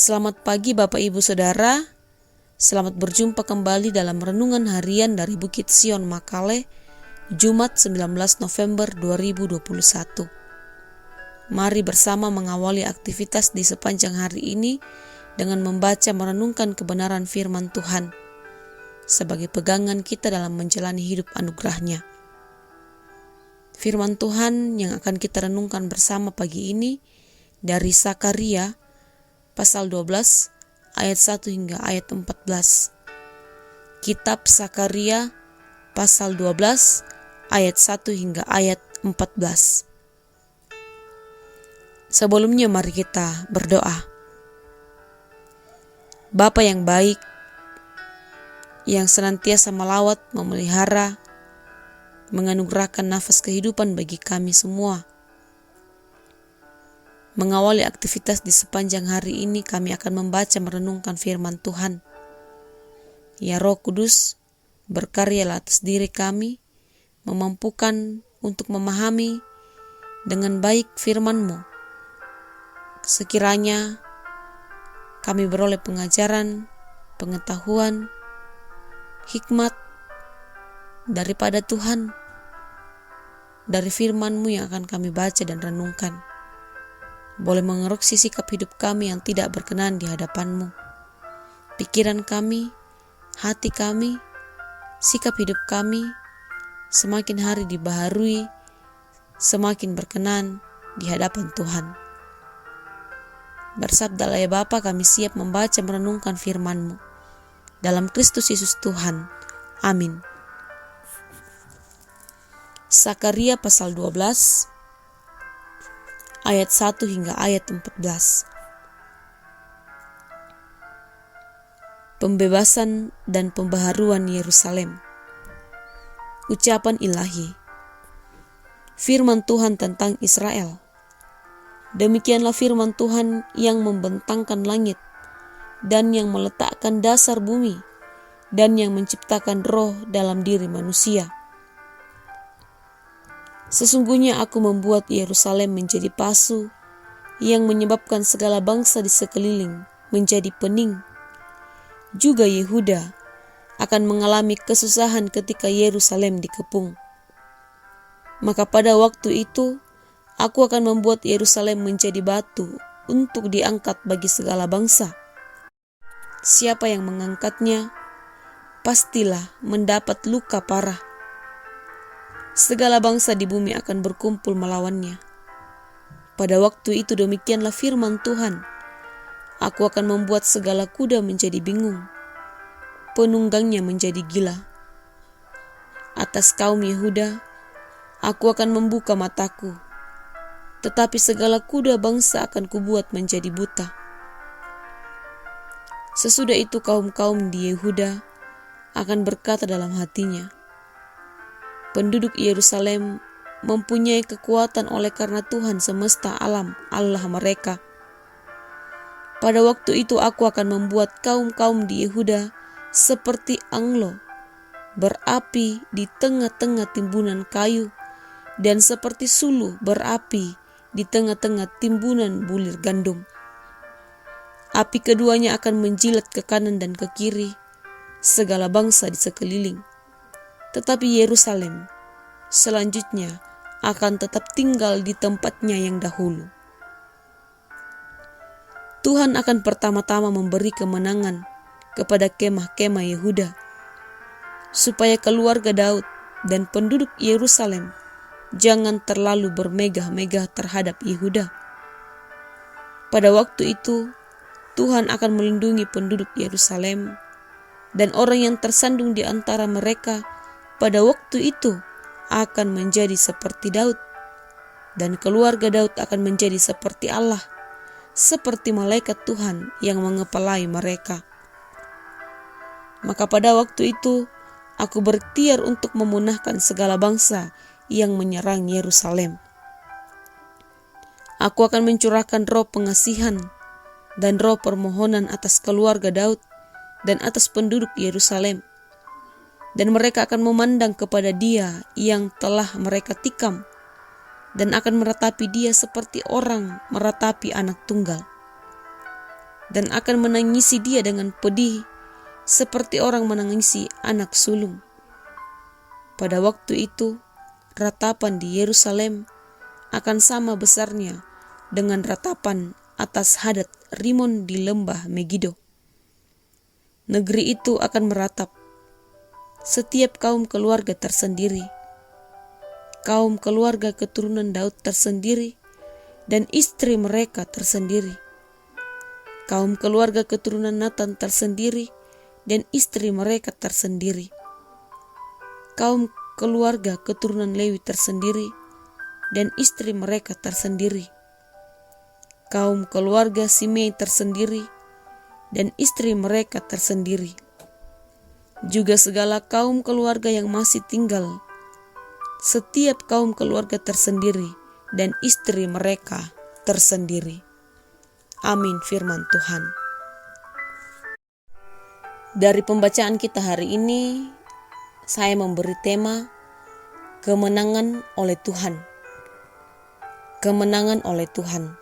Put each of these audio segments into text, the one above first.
Selamat pagi Bapak Ibu Saudara, selamat berjumpa kembali dalam Renungan Harian dari Bukit Sion Makale, Jumat 19 November 2021. Mari bersama mengawali aktivitas di sepanjang hari ini dengan membaca merenungkan kebenaran firman Tuhan sebagai pegangan kita dalam menjalani hidup anugerah-Nya. Firman Tuhan yang akan kita renungkan bersama pagi ini dari Sakaria pasal 12 ayat 1 hingga ayat 14. Kitab Sakaria pasal 12 ayat 1 hingga ayat 14. Sebelumnya mari kita berdoa. Bapa yang baik, yang senantiasa melawat, memelihara, menganugerahkan nafas kehidupan bagi kami semua. Mengawali aktivitas di sepanjang hari ini, kami akan membaca merenungkan firman Tuhan. Ya Roh Kudus, berkaryalah atas diri kami, memampukan untuk memahami dengan baik firman-Mu. Sekiranya kami beroleh pengajaran, pengetahuan, hikmat daripada Tuhan, dari firman-Mu yang akan kami baca dan renungkan. Boleh mengoreksi sikap hidup kami yang tidak berkenan di hadapan-Mu. Pikiran kami, hati kami, sikap hidup kami semakin hari dibaharui, semakin berkenan di hadapan Tuhan. Bersabdalah ya Bapa, kami siap membaca merenungkan firman-Mu. Dalam Kristus Yesus Tuhan. Amin. Sakaria pasal 12 ayat 1 hingga ayat 14. Pembebasan dan pembaharuan Yerusalem. Ucapan ilahi. Firman Tuhan tentang Israel. Demikianlah firman Tuhan yang membentangkan langit dan yang meletakkan dasar bumi dan yang menciptakan roh dalam diri manusia. Sesungguhnya aku membuat Yerusalem menjadi pasu yang menyebabkan segala bangsa di sekeliling menjadi pening. Juga Yehuda akan mengalami kesusahan ketika Yerusalem dikepung. Maka pada waktu itu aku akan membuat Yerusalem menjadi batu untuk diangkat bagi segala bangsa. Siapa yang mengangkatnya pastilah mendapat luka parah. Segala bangsa di bumi akan berkumpul melawannya. Pada waktu itu demikianlah firman Tuhan. Aku akan membuat segala kuda menjadi bingung, penunggangnya menjadi gila. Atas kaum Yehuda, aku akan membuka mataku, tetapi segala kuda bangsa akan kubuat menjadi buta. Sesudah itu kaum-kaum di Yehuda akan berkata dalam hatinya, penduduk Yerusalem mempunyai kekuatan oleh karena Tuhan semesta alam, Allah mereka. Pada waktu itu aku akan membuat kaum-kaum di Yehuda seperti anglo, berapi di tengah-tengah timbunan kayu, dan seperti suluh berapi di tengah-tengah timbunan bulir gandum. Api keduanya akan menjilat ke kanan dan ke kiri segala bangsa di sekeliling. Tetapi Yerusalem selanjutnya akan tetap tinggal di tempatnya yang dahulu. Tuhan akan pertama-tama memberi kemenangan kepada kemah-kemah Yehuda, supaya keluarga Daud dan penduduk Yerusalem jangan terlalu bermegah-megah terhadap Yehuda. Pada waktu itu, Tuhan akan melindungi penduduk Yerusalem, dan orang yang tersandung di antara mereka pada waktu itu akan menjadi seperti Daud, dan keluarga Daud akan menjadi seperti Allah, seperti malaikat Tuhan yang mengepalai mereka. Maka pada waktu itu aku berikhtiar untuk memunahkan segala bangsa yang menyerang Yerusalem. Aku akan mencurahkan roh pengasihan dan roh permohonan atas keluarga Daud dan atas penduduk Yerusalem, dan mereka akan memandang kepada Dia yang telah mereka tikam, dan akan meratapi Dia seperti orang meratapi anak tunggal. dan akan menangisi dia dengan pedih seperti orang menangisi anak sulung. Pada waktu itu, ratapan di Yerusalem akan sama besarnya dengan ratapan atas Hadad Rimon di lembah Megido. Negeri itu akan meratap, setiap kaum keluarga tersendiri, kaum keluarga keturunan Daud tersendiri, dan istri mereka tersendiri, kaum keluarga keturunan Natan tersendiri, dan istri mereka tersendiri, kaum keluarga keturunan Lewi tersendiri, dan istri mereka tersendiri, kaum keluarga Simei tersendiri, dan istri mereka tersendiri, juga segala kaum keluarga yang masih tinggal, setiap kaum keluarga tersendiri, dan istri mereka tersendiri. Amin firman Tuhan. Dari pembacaan kita hari ini, saya memberi tema kemenangan oleh Tuhan. Kemenangan oleh Tuhan.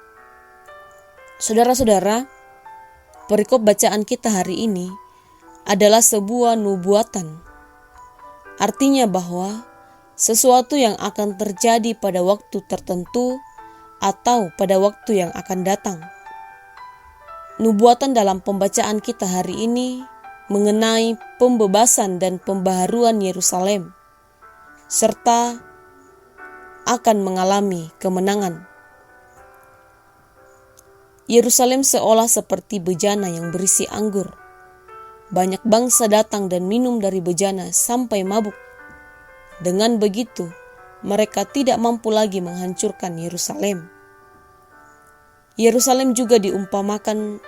Saudara-saudara, perikop bacaan kita hari ini adalah sebuah nubuatan. Artinya bahwa sesuatu yang akan terjadi pada waktu tertentu atau pada waktu yang akan datang. Nubuatan dalam pembacaan kita hari ini mengenai pembebasan dan pembaharuan Yerusalem, serta akan mengalami kemenangan. Yerusalem seolah seperti bejana yang berisi anggur. Banyak bangsa datang dan minum dari bejana sampai mabuk. Dengan begitu, mereka tidak mampu lagi menghancurkan Yerusalem. Yerusalem juga diumpamakan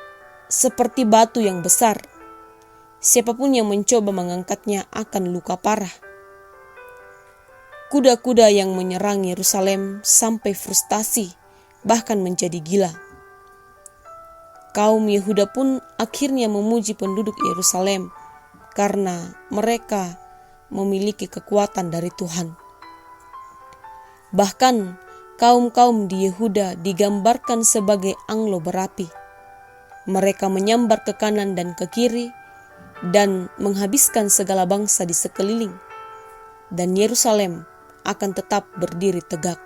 seperti batu yang besar. Siapapun yang mencoba mengangkatnya akan luka parah. Kuda-kuda yang menyerang Yerusalem sampai frustasi, bahkan menjadi gila. Kaum Yehuda pun akhirnya memuji penduduk Yerusalem karena mereka memiliki kekuatan dari Tuhan. Bahkan kaum-kaum di Yehuda digambarkan sebagai anglo berapi. Mereka menyambar ke kanan dan ke kiri dan menghabiskan segala bangsa di sekeliling, dan Yerusalem akan tetap berdiri tegak.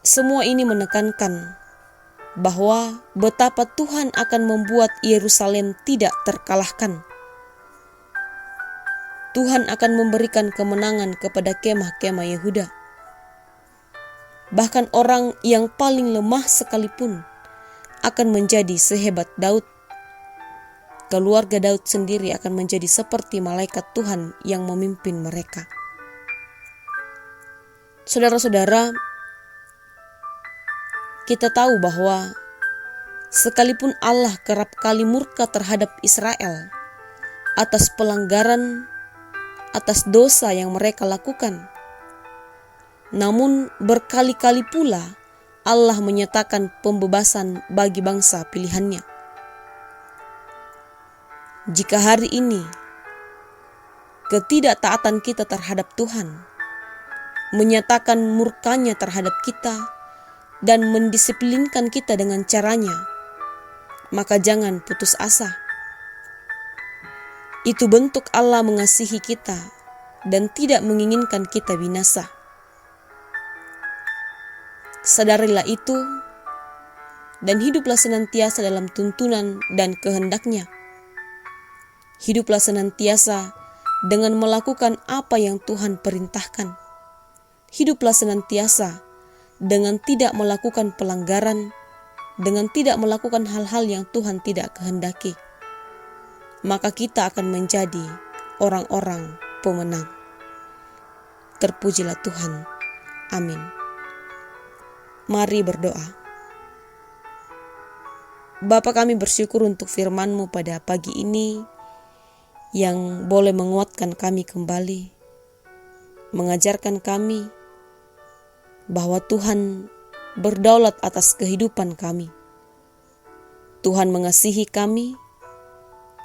Semua ini menekankan bahwa betapa Tuhan akan membuat Yerusalem tidak terkalahkan. Tuhan akan memberikan kemenangan kepada kemah-kemah Yehuda. Bahkan orang yang paling lemah sekalipun akan menjadi sehebat Daud. Keluarga Daud sendiri akan menjadi seperti malaikat Tuhan yang memimpin mereka. Saudara-saudara, kita tahu bahwa sekalipun Allah kerap kali murka terhadap Israel atas pelanggaran, atas dosa yang mereka lakukan, namun berkali-kali pula Allah menyatakan pembebasan bagi bangsa pilihannya. Jika hari ini ketidaktaatan kita terhadap Tuhan menyatakan murkanya terhadap kita dan mendisiplinkan kita dengan caranya, maka jangan putus asa. Itu bentuk Allah mengasihi kita dan tidak menginginkan kita binasa. Sadarilah itu dan hiduplah senantiasa dalam tuntunan dan kehendak-Nya. Hiduplah senantiasa dengan melakukan apa yang Tuhan perintahkan. Hiduplah senantiasa dengan tidak melakukan pelanggaran, dengan tidak melakukan hal-hal yang Tuhan tidak kehendaki. Maka kita akan menjadi orang-orang pemenang. Terpujilah Tuhan. Amin. Mari berdoa. Bapa, kami bersyukur untuk firman-Mu pada pagi ini yang boleh menguatkan kami kembali, mengajarkan kami bahwa Tuhan berdaulat atas kehidupan kami. Tuhan mengasihi kami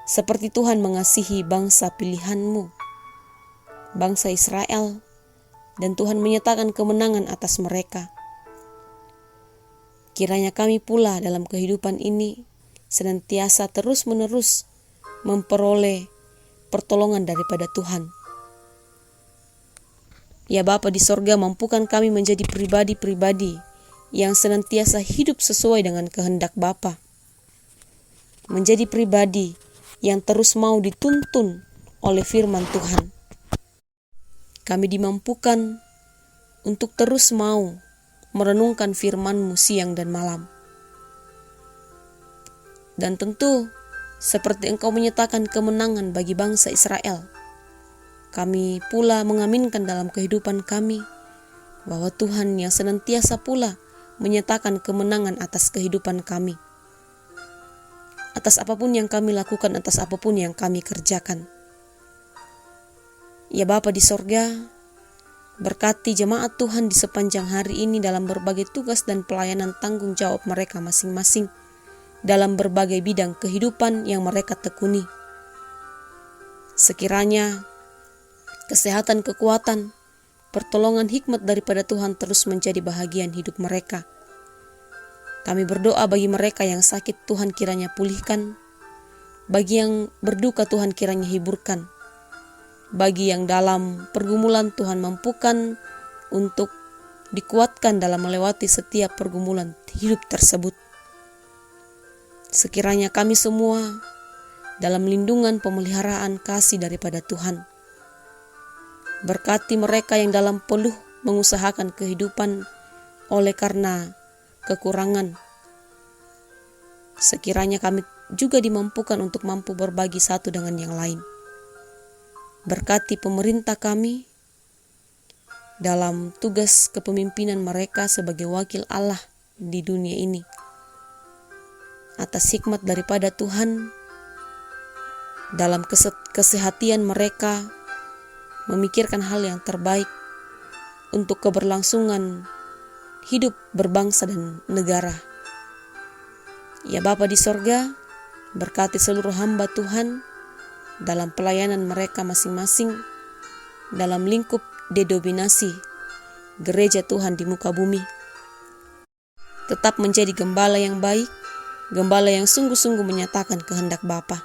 seperti Tuhan mengasihi bangsa pilihan-Mu, bangsa Israel, dan Tuhan menyatakan kemenangan atas mereka. Kiranya kami pula dalam kehidupan ini senantiasa terus-menerus memperoleh pertolongan daripada Tuhan. Ya Bapa di sorga, mampukan kami menjadi pribadi-pribadi yang senantiasa hidup sesuai dengan kehendak Bapa. Menjadi pribadi yang terus mau dituntun oleh firman Tuhan. Kami dimampukan untuk terus mau merenungkan firman-Mu siang dan malam. Dan tentu, seperti Engkau menyatakan kemenangan bagi bangsa Israel, kami pula mengaminkan dalam kehidupan kami bahwa Tuhan yang senantiasa pula menyatakan kemenangan atas kehidupan kami. Atas apapun yang kami lakukan, atas apapun yang kami kerjakan. Ya Bapa di sorga, berkati jemaat Tuhan di sepanjang hari ini dalam berbagai tugas dan pelayanan tanggung jawab mereka masing-masing, dalam berbagai bidang kehidupan yang mereka tekuni. Sekiranya kesehatan, kekuatan, pertolongan hikmat daripada Tuhan terus menjadi bahagian hidup mereka. Kami berdoa bagi mereka yang sakit, Tuhan kiranya pulihkan. Bagi yang berduka, Tuhan kiranya hiburkan. Bagi yang dalam pergumulan, Tuhan mampukan untuk dikuatkan dalam melewati setiap pergumulan hidup tersebut. Sekiranya kami semua dalam lindungan pemeliharaan kasih daripada Tuhan. Berkati mereka yang dalam peluh mengusahakan kehidupan oleh karena kekurangan. Sekiranya kami juga dimampukan untuk mampu berbagi satu dengan yang lain. Berkati pemerintah kami dalam tugas kepemimpinan mereka sebagai wakil Allah di dunia ini. Atas hikmat daripada Tuhan, dalam kesehatian mereka, memikirkan hal yang terbaik untuk keberlangsungan hidup berbangsa dan negara. Ya Bapa di sorga, berkati seluruh hamba Tuhan dalam pelayanan mereka masing-masing dalam lingkup denominasi gereja Tuhan di muka bumi. Tetap menjadi gembala yang baik, gembala yang sungguh-sungguh menyatakan kehendak Bapa.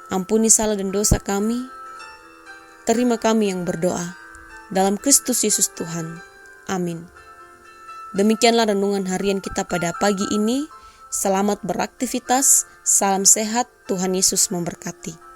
Ampuni salah dan dosa kami. Terima kami yang berdoa dalam Kristus Yesus Tuhan. Amin. Demikianlah renungan harian kita pada pagi ini. Selamat beraktivitas, salam sehat, Tuhan Yesus memberkati.